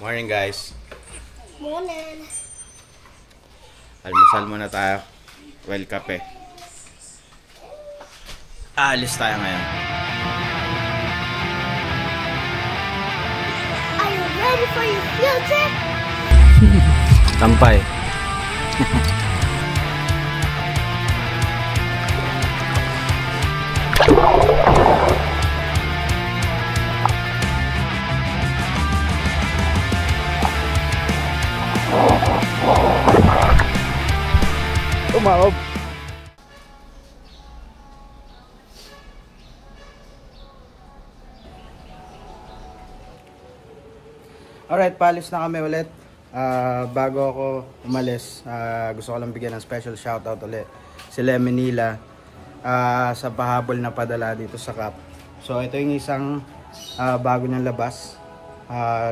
Morning guys. Morning. Almusal muna tayo. Well, kape. Alis tayo ngayon. Are you ready for your field trip? Tampay. Umaob. Alright, paalis na kami ulit. Bago ako umalis, gusto ko lang bigyan ng special shoutout ulit si Lemonila sa pahabol na padala dito sa Cap. So ito yung isang bago niyang labas,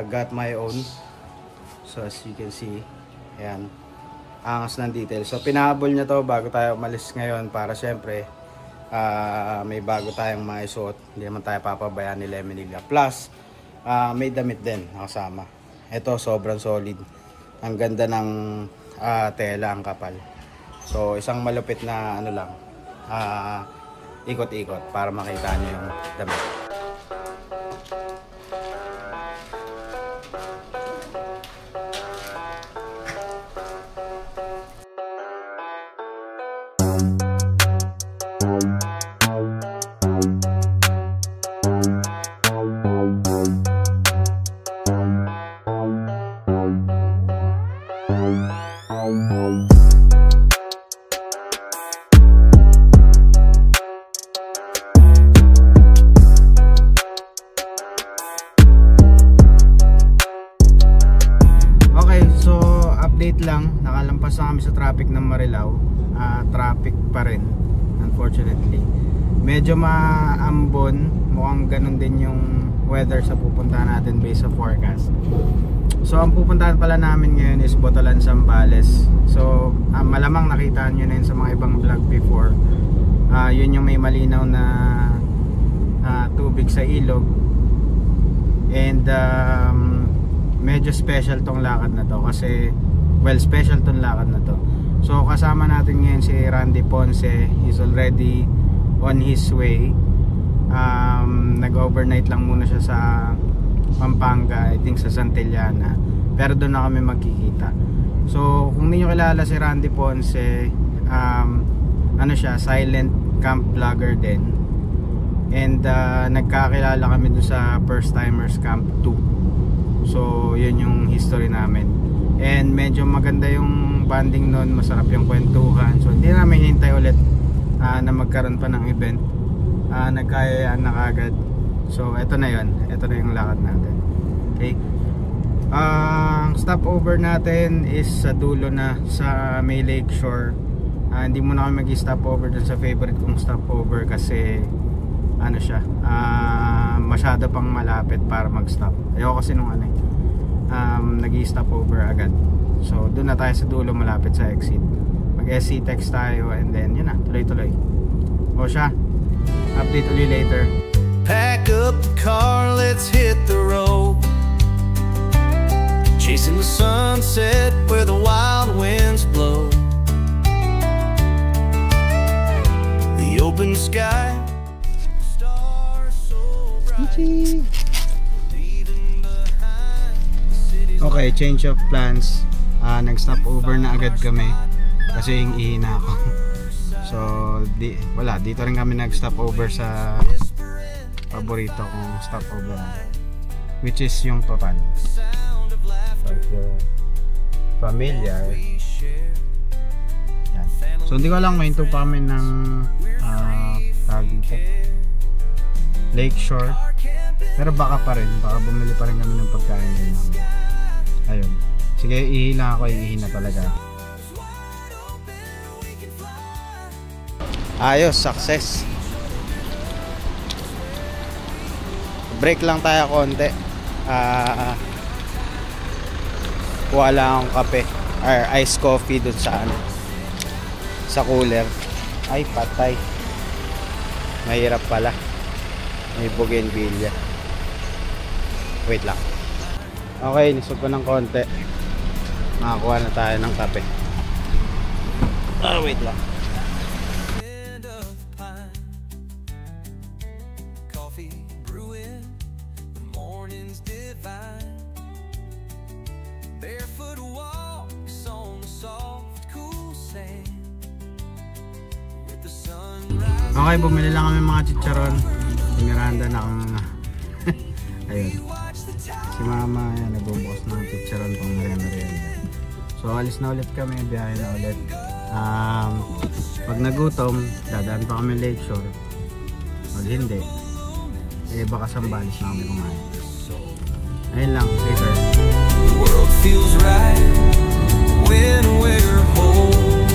Got My Own. So as you can see, ayan, angas ng detail. So pinahabol niya to bago tayo umalis ngayon para syempre may bago tayong maisuot. Hindi naman tayo papabayaan ni Lemonila. Plus may damit din nakasama. Ito sobrang solid. Ang ganda ng tela, ang kapal. So isang malupit na ano lang, ikot-ikot para makita niyo yung damit. Update lang, nakalampas na kami sa traffic ng Marilao. Traffic pa rin, unfortunately. Medyo maambon, mukhang ganun din yung weather sa pupuntahan natin based sa forecast. So ang pupuntahan pala namin ngayon is Botolan, Zambales. So malamang nakita nyo na yun sa mga ibang vlog before. Yun yung may malinaw na tubig sa ilog. And medyo special tong lakad na to kasi special tong lakad na to. So kasama natin ngayon si Randy Ponce. He's already on his way. Nag-overnight lang muna siya sa Pampanga, I think sa Santillana. Pero doon na kami magkikita. So kung hindi nyo kilala si Randy Ponce, ano siya, silent camp vlogger din. And nagkakilala kami doon sa First Timers Camp 2. So yun yung history namin. And medyo maganda yung banding nun, masarap yung kwentuhan. So hindi namin hintay ulit na magkaroon pa ng event. Nagkayaan na kagad. So eto na yun, eto na yung lakad natin. Okay. Ang stopover natin is sa dulo na, sa May Lake Shore. Hindi muna kami mag-stopover dun sa favorite kong stopover kasi ano siya, masyado pang malapit para mag-stop. Ayoko kasi nung ano nag-i-stop over agad. So doon na tayo sa dulo malapit sa exit. Mag-SC text tayo and then yun na, tuloy-tuloy. O siya, update ulit later. Pack up the car, let's hit the road. Chasing the sunset where the wild winds blow. The open sky, stars so bright. Okay, change of plans. Nag-stop over na agad kami kasi hihina ako. So, dito rin kami nag-stop over sa paborito kong stop over, which is yung Total. So, if you're familiar, yan. So, hindi ko alam kung ito pa kami ng dito, Lakeshore. Pero baka pa rin, baka bumili pa rin kami ng pagkain din namin. Ayun. Sige, ihila ako, ihina talaga. Ayos, success. Break lang tayo konti. Kuha lang akong kape or iced coffee dun sa ano, sa cooler. Ay, patay. Mahirap pala. May bougainvillea. Wait lang. Okay, nisog ko ng konti. Makakuha na tayo ng kape. Wait lang. End of pine, coffee brewing, the morning's divine. Barefoot walks on the soft, cool sand. With the sunrise. Okay, bumili lang kami mga chicharon. Si Miranda na akong ayun. Si Mama, yan, nagbubukas ng chicharon pang merienda. So alis na ulit kami, biyahe na ulit. Pag nagutom, dadaan pa kami Lakeshore. Pag hindi, eh baka Sambales na kami kumain. Ayun lang, later. The world feels right when we're home.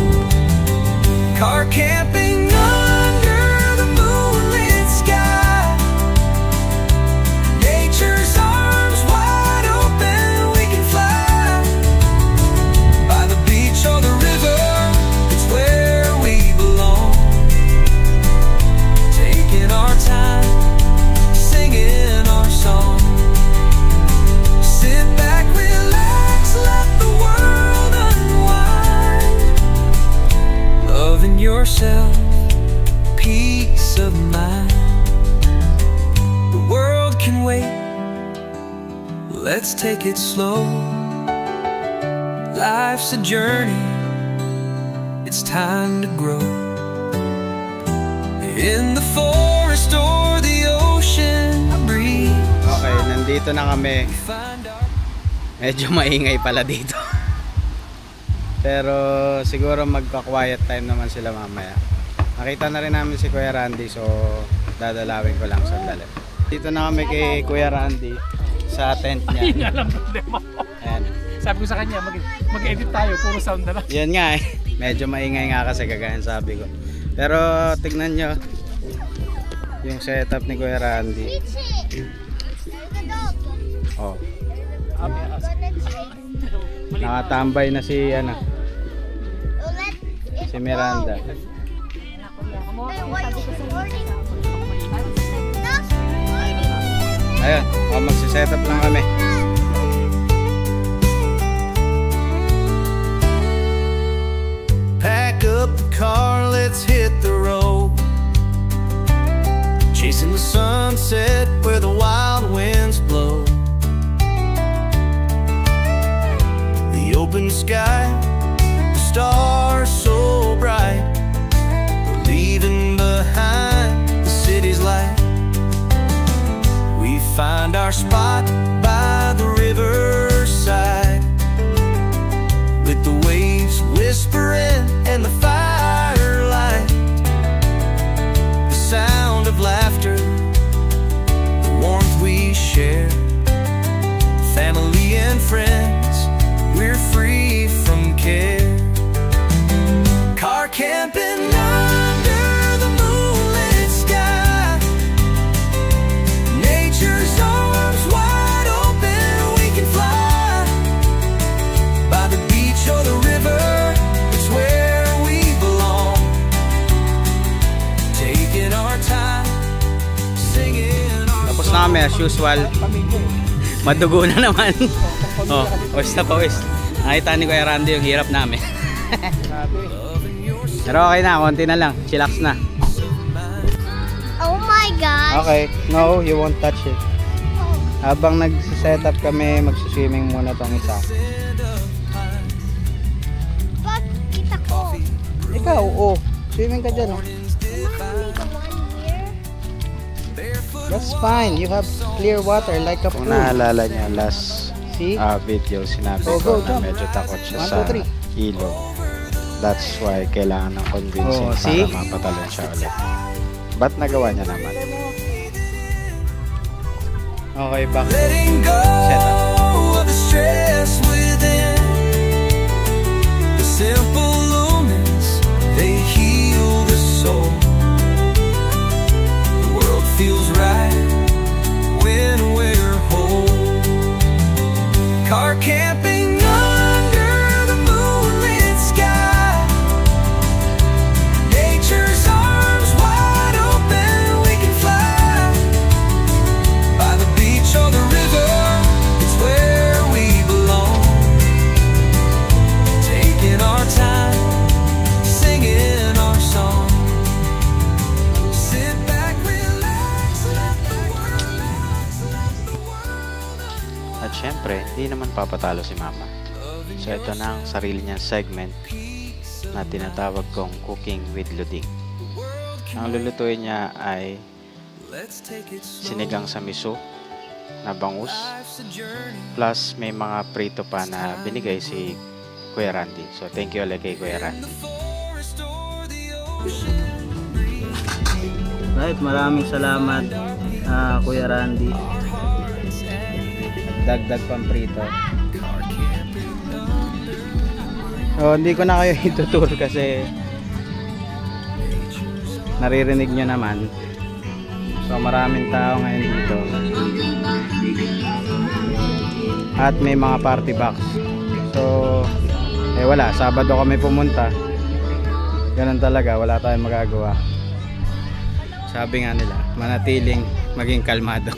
Car camping under the moonlit sky. Nature's arms wide open, we can fly by the beach or the river. It's where we belong. Taking our time, singing our song. Sit back, relax, let the world unwind. Loving yourself, peace of mind. The world can wait, let's take it slow. Life's a journey, it's time to grow. In the forest or the ocean, breathe. Okay, nandito na kami. Find our Medyo maingay pala dito. Pero siguro magka-quiet time naman sila mamaya. Nakita na rin namin si Kuya Randy, so dadalawin ko lang sandali. Dito na kami kay Kuya Randy sa tent niya. Ayun nga lang problema ko. Ayan. Sabi ko sa kanya, mag-edit tayo, puro sound na lang. Yan nga eh. Medyo maingay nga kasi kagaya sabi ko. Pero tignan nyo yung setup ni Kuya Randy. Oh, nakatambay na si si Miranda. Ayun, magsisetup lang kami. Pack up the car, let's hit the road. Chasing the sunset where the wild winds blow. The open sky, the stars so bright. We're leaving behind the city's light. We find our spot by the riverside, with the waves whispering and the firelight, the sound of laughter, the warmth we share, family and friends, we're free from care. Car camping under the moonlit sky. Nature's arms wide open, we can fly by the beach or the river. It's where we belong. Taking our time, singing our Tapos na kami as usual. Madugo na naman. Oh, pawis na pawis. Nakita ni Kuya Randy yung hirap namin. Pero okay na, konti na lang. Chillax na. Oh my gosh. Okay, no, you won't touch it. Habang nag-setup kami, magsuswimming muna tong isa. But kita ko. Ikaw, oo. Swimming ka dyan, oh. Mommy, the one here. That's fine. You have clear water like a pool. Kung naalala niya, last video, sinabi ko na medyo takot siya sa ilog. That's why kailangan ng convincing para mapatalon siya ulit. Ba't nagawa niya naman? Okay, back to letting go setup. of the stress within. The simple lumens, they heal the soul. The world feels right when we're home. Car camping under the moonlit sky. Nature's arms wide open, we can fly by the beach or the river. It's where syempre, hindi naman papatalo si Mama. So ito na ang sarili niyang segment na tinatawag kong Cooking with Luding. Ang lulutuin niya ay sinigang sa miso na bangus, plus may mga prito pa na binigay si Kuya Randy. So thank you ulit kay Kuya Randy. Right, maraming salamat Kuya Randy. Dagdag pang prito. So hindi ko na kayo itutur kasi naririnig nyo naman. So maraming tao ngayon dito. At may mga party box. So wala, Sabado kami pumunta. Ganun talaga, wala tayong magagawa. Sabi nga nila, manatiling maging kalmado.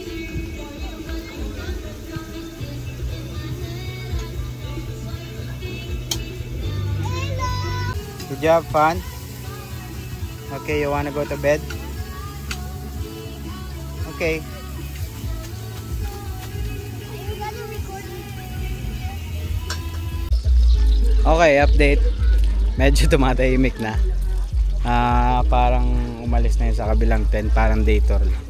Good job, Fan. Okay, you wanna go to bed? Okay. Okay, update. Medyo tumatahimik na. Parang umalis na yun sa kabilang tent, parang day tour lang.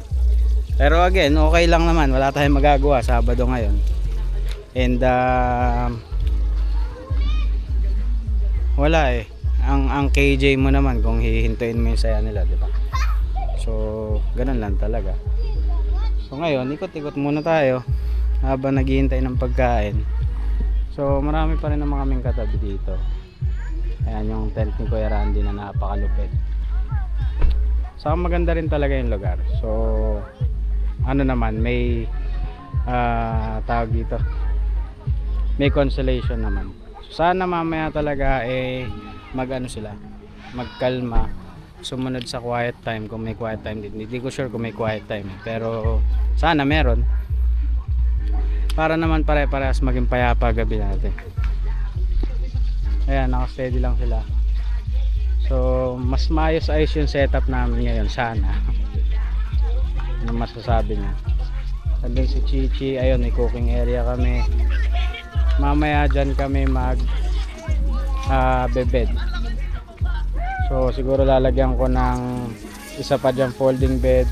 Pero again, okay lang naman, wala tayong magagawa. Sabado ngayon. And wala eh. Ang KJ mo naman kung hihintuin mo yung saya nila, di ba? So, ganun lang talaga. So ngayon, ikot-ikot muna tayo habang naghihintay ng pagkain. So marami pa rin naman kaming katabi dito. Ayan yung tent ni Kuya Randy na napakalupit. Saka maganda rin talaga yung lugar. So ano naman, may tawag dito, may consolation naman. So, sana mamaya talaga mag-ano sila, magkalma, sumunod sa quiet time kung may quiet time din. Hindi ko sure kung may quiet time, pero sana meron para naman pare-parehas maging payapa gabi natin. Ayan, naka-steady lang sila. So mas maayos-ayos yung setup namin ngayon, sana. Ano masasabi niya? Sabi si Chichi, ayun, may cooking area kami. Mamaya dyan kami bebed. So siguro lalagyan ko ng isa pa dyan folding bed.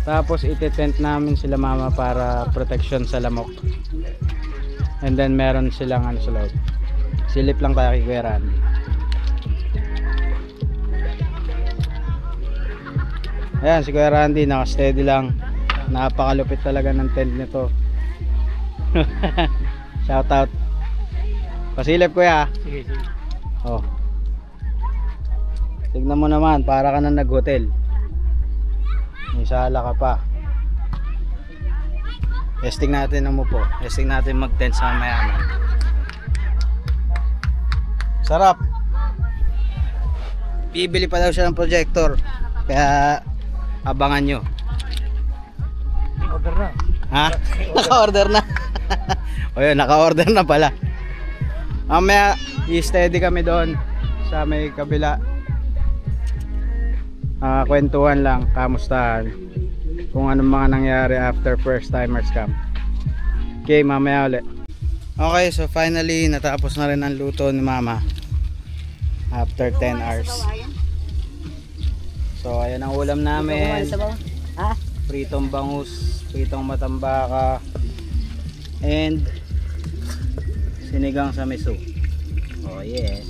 Tapos ite-tent namin sila mama para protection sa lamok. And then meron silang ano sa loob. Silip lang tayo kay Kuya Randy. Ayan si Kuya Randy, naka-steady lang. Napakalupit talaga ng tent nito. Shout out. Pasilip Kuya. Sige, sige. Oh. Tignan mo naman, para ka na nag-hotel. May sala ka pa. Testing natin ang mupo. Testing natin mag-tent sa mayaman. Sarap. Bibili pa daw siya ng projector. Kaya abangan nyo. Order na. Ha? Naka-order na. O yun, naka-order na pala. Mamaya, i-steady kami doon sa may kabila. Kwentuhan lang, kamustahan, kung anong mga nangyari after first timers camp. Okay, mamaya ulit. Okay, so finally natapos na rin ang luto ni mama after 10 hours. So ayan ang ulam namin. Pritong bangus, pritong matambaka, and sinigang sa miso. Oh yeah.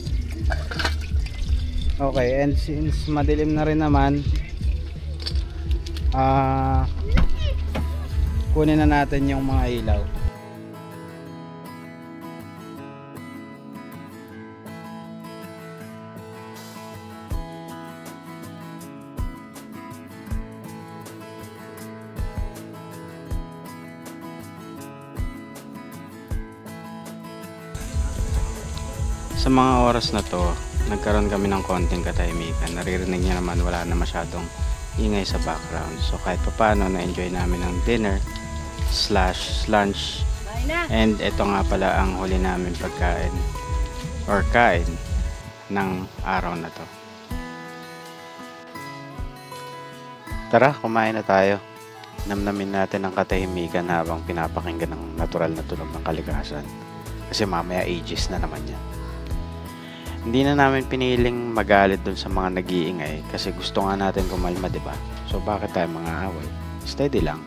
Okay, and since madilim na rin naman, kunin na natin yung mga ilaw. Sa mga oras na to, nagkaroon kami ng konting katahimikan. Naririnig niya naman wala na masyadong ingay sa background. So kahit pa paano na-enjoy namin ang dinner / lunch. And ito nga pala ang huli namin pagkain or kain ng araw na to. Tara, kumain na tayo. Namnamin natin ang katahimikan habang pinapakinggan ng natural na tunog ng kalikasan. Kasi mamaya ages na naman yan. Hindi na namin piniling magalit dun sa mga nag-iingay kasi gusto nga natin kumalma, diba? So bakit tayo mga away? Steady lang.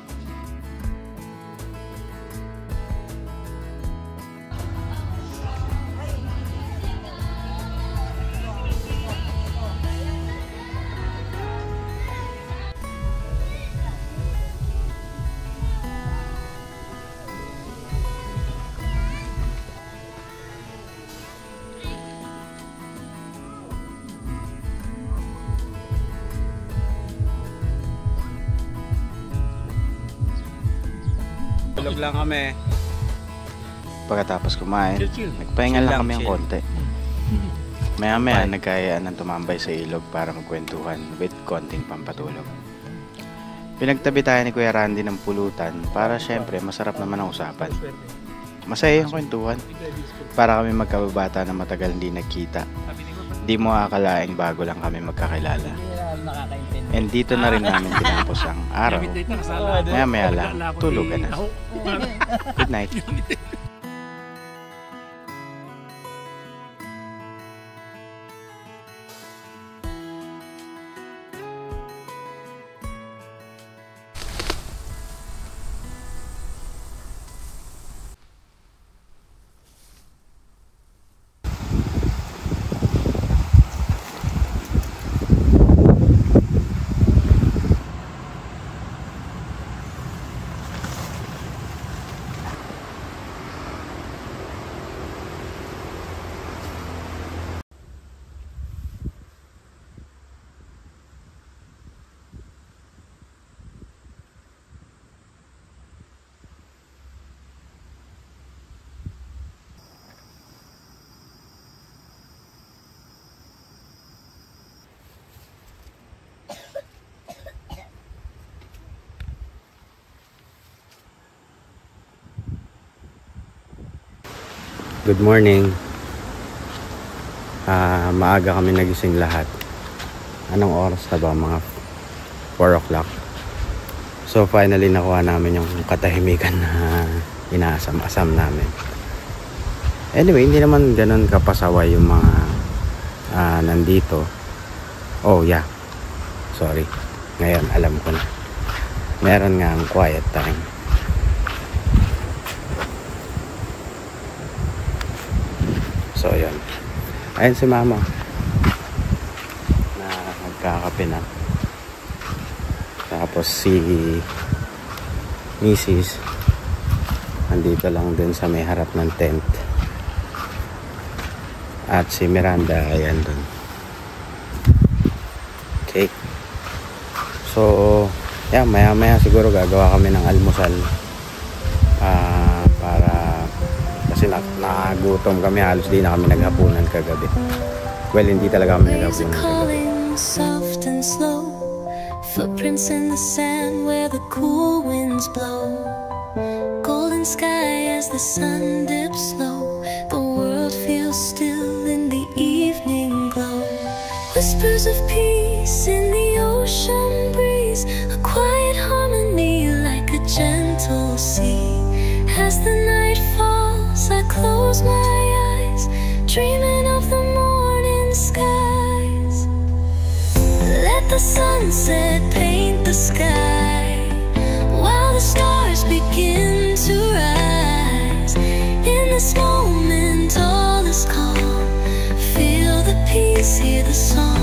Tulog lang kami. Pagkatapos kumain, Chill. nagpahinga Chill lang lang, kami ng chill. konti. Maya-maya nagkayaan ng tumambay sa ilog para magkwentuhan with konting pampatulog. Pinagtabi tayo ni Kuya Randy ng pulutan para syempre masarap naman ang usapan. Masaya yung kwentuhan. Para kami magkababata na matagal hindi nagkita. Di mo akalaing bago lang kami magkakilala. And dito na rin namin tinapos ang araw. Maya-maya lang, tulog ka na. Good night. Good morning. Maaga kami nagising lahat. Anong oras na ba? Mga 4 o'clock. So finally nakuha namin yung katahimikan na inaasam-asam namin. Anyway, hindi naman ganun kapasaway yung mga nandito. Oh yeah, sorry. Ngayon alam ko na. Meron nga ang quiet time. So yun. Ayun si mama na magkakape na. Tapos si Mrs. andito lang din sa may harap ng tent. At si Miranda ayan dun. Okay. So yeah, maya maya siguro gagawa kami ng almusal. Para kasi nagutom kami, halos di na kami naghapunan kagabi. Well, hindi talaga kami Waves are naghapunan kagabi. calling soft and slow. Footprints in the sand where the cool winds blow. Golden sky as the sun dips low. The world feels still in the evening glow. Whispers of peace in the ocean breeze. A quiet harmony like a gentle sea. As the night falls, I close my eyes, dreaming of the morning skies. Let the sunset paint the sky, while the stars begin to rise. In this moment all is calm. Feel the peace, hear the song.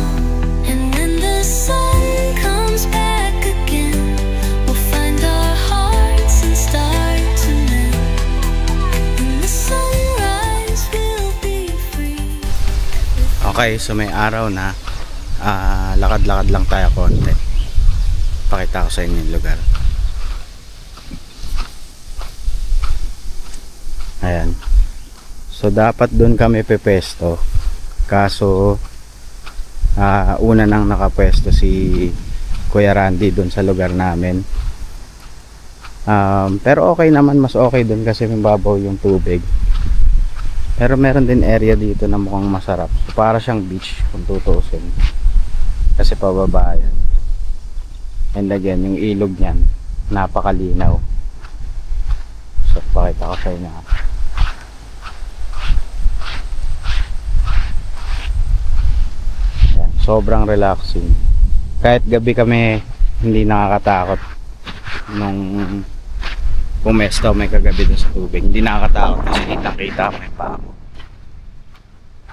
And when the sun comes back again, we'll find our hearts and start to mend. In the sunrise we'll be free. Okay, so may araw na. Lakad-lakad lang tayo konti. Pakita ko sa inyo yung lugar. Ayan. So dapat doon kami pepesto. Kaso una nang nakapwesto si Kuya Randy doon sa lugar namin. Pero okay naman, mas okay doon kasi mababaw yung tubig. Pero meron din area dito na mukhang masarap. So, para siyang beach kung tutusin. Kasi pababa yan. And again, yung ilog niyan Napakalinaw. So pakita ko sa inyo. Ayan, sobrang relaxing. Kahit gabi kami hindi nakakatakot nung pumesto may kagabi dun sa tubig. Hindi nakakatakot kasi kitang-kita ko yung paa ko.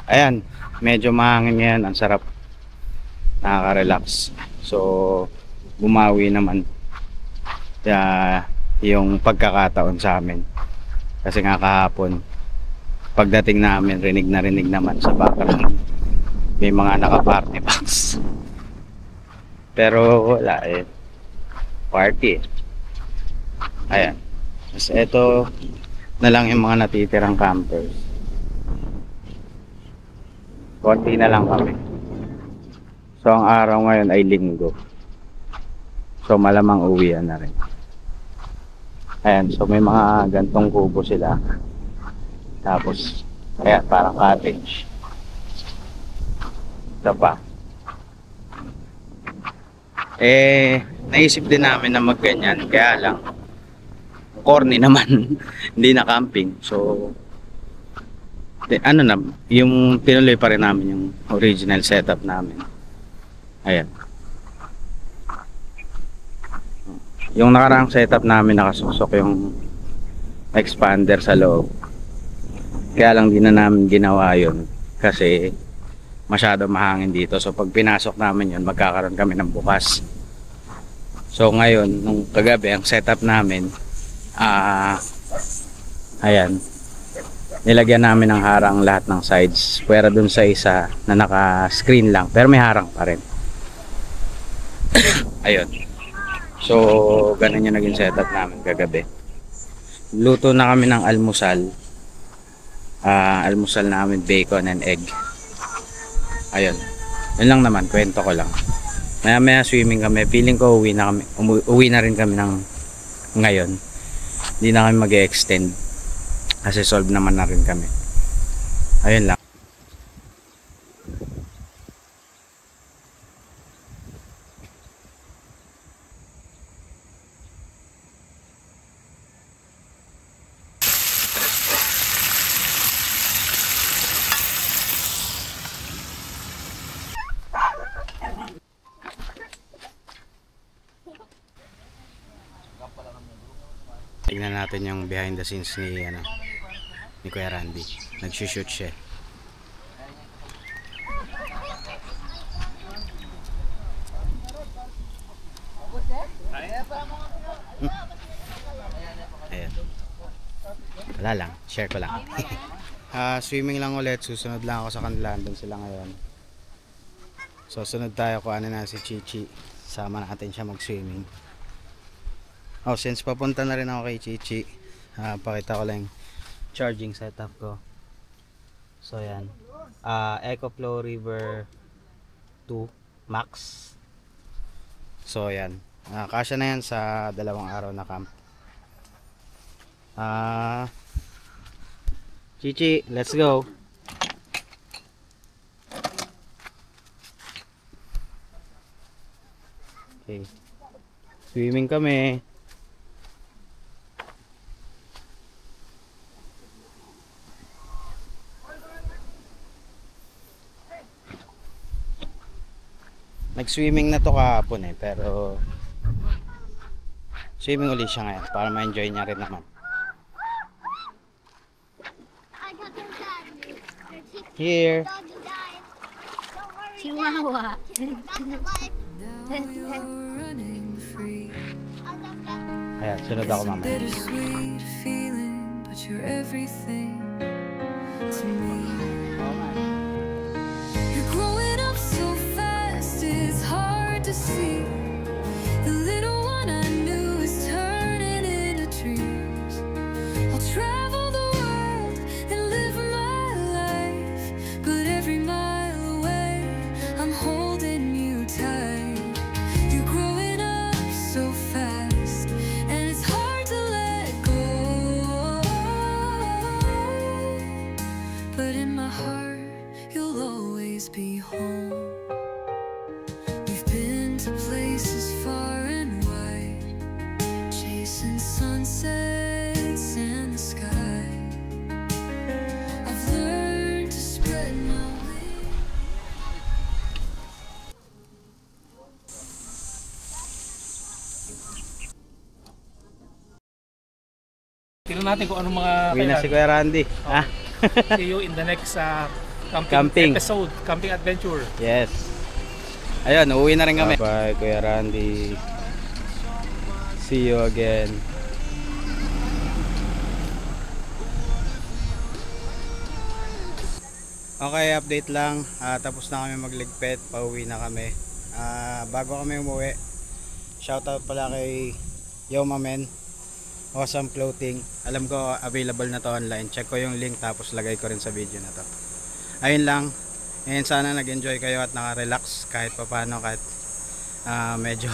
Ayan, medyo mahangin ngayon, ang sarap, nakaka-relax. So bumawi naman yung pagkakataon sa amin kasi nga kahapon pagdating namin rinig naman sa background may mga naka-party box, pero wala party ayan. Tapos eto na lang yung mga natitirang campers, konti na lang kami. So ang araw ngayon ay linggo, so malamang uwian na rin. Ayan, so may mga gantong kubo sila. Tapos, ayan, parang cottage. Ito pa. Naisip din namin na magganyan. Kaya lang, corny naman. Hindi na camping. So, yung tinuloy pa rin namin yung original setup namin. Ayan. Yung nakaraang setup namin nakasusok yung expander sa loob. Kaya lang di na namin ginawa yun kasi masyado mahangin dito. So pag pinasok namin yun, magkakaroon kami ng bukas. So ngayon, nung kagabi, ang setup namin, ayan, nilagyan namin ng harang lahat ng sides. Pwera dun sa isa na naka-screen lang, pero may harang pa rin. Ayun. So, ganun yung naging setup namin kagabi. Luto na kami ng almusal. Almusal namin bacon and egg. Ayun. Yun lang naman, kwento ko lang. Maya swimming kami. Feeling ko uwi na rin kami ng ngayon. Hindi na kami mag-extend kasi solve naman na rin kami. Ayun lang. Tingnan natin yung behind the scenes ni Kuya Randy. Nag-shoot siya. Ayan. Wala lang, share ko lang. Swimming lang ulit, susunod lang ako sa kanila. Doon sila ngayon. So sunod tayo kung ano na si Chichi. Sama natin siya mag-swimming. Oh, since papunta na rin ako kay Chichi, pakita ko lang charging setup ko. So yan, EcoFlow River 2 Max. So yan, kasya na yan sa 2 araw na camp. Chichi, let's go. Okay, swimming kami. Nag-swimming na to kahapon pero swimming ulit siya ngayon para ma-enjoy niya rin naman. Here. Chihuahua. Ayan, sunod ako mamaya. Bittersweet feeling, but you're everything to me. You're growing up so fast, it's hard to see. The little one I knew is turning into dreams. I'll travel the world and live my life, but every mile away, I'm holding you tight. You're growing up so fast, and it's hard to let go. But in my heart, you'll always be home. We've been to places far and wide, Tingnan natin kung anong mga Uwi na si Kuya Randy. Ah, See you in the next Camping. episode, camping adventure. yes. Ayun, uuwi na rin kami. Bye, Kuya Randy. See you again. Okay, update lang. Tapos na kami magligpit. Pauwi na kami. Bago kami umuwi, shoutout pala kay Yoma Men. Awesome Clothing. Alam ko available na to online. Check ko yung link tapos lagay ko rin sa video na to. Ayun lang. And sana nag-enjoy kayo at naka-relax kahit papaano, kahit medyo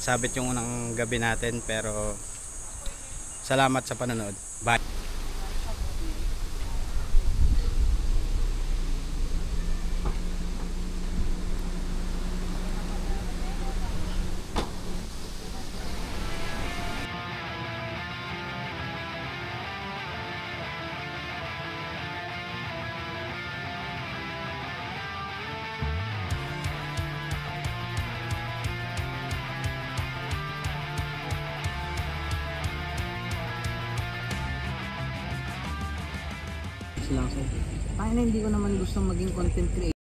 sabit yung unang gabi natin, pero salamat sa panonood. Bye. Lang sa. Ay na, hindi ko naman gusto maging content creator.